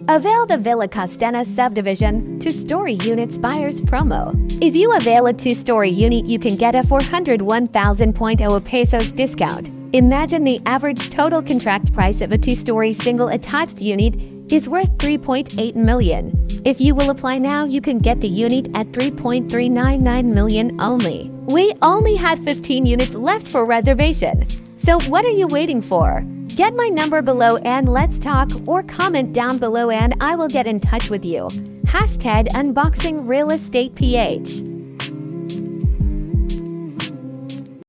Avail the Villa Costana subdivision 2-story units buyers promo. If you avail a 2-story unit, you can get a 401,000 pesos discount. Imagine the average total contract price of a 2-story single attached unit is worth 3.8 million. If you will apply now, you can get the unit at 3.399 million only. We only had 15 units left for reservation. So what are you waiting for? Get my number below and let's talk, or comment down below and I will get in touch with you. #UnboxingRealEstatePH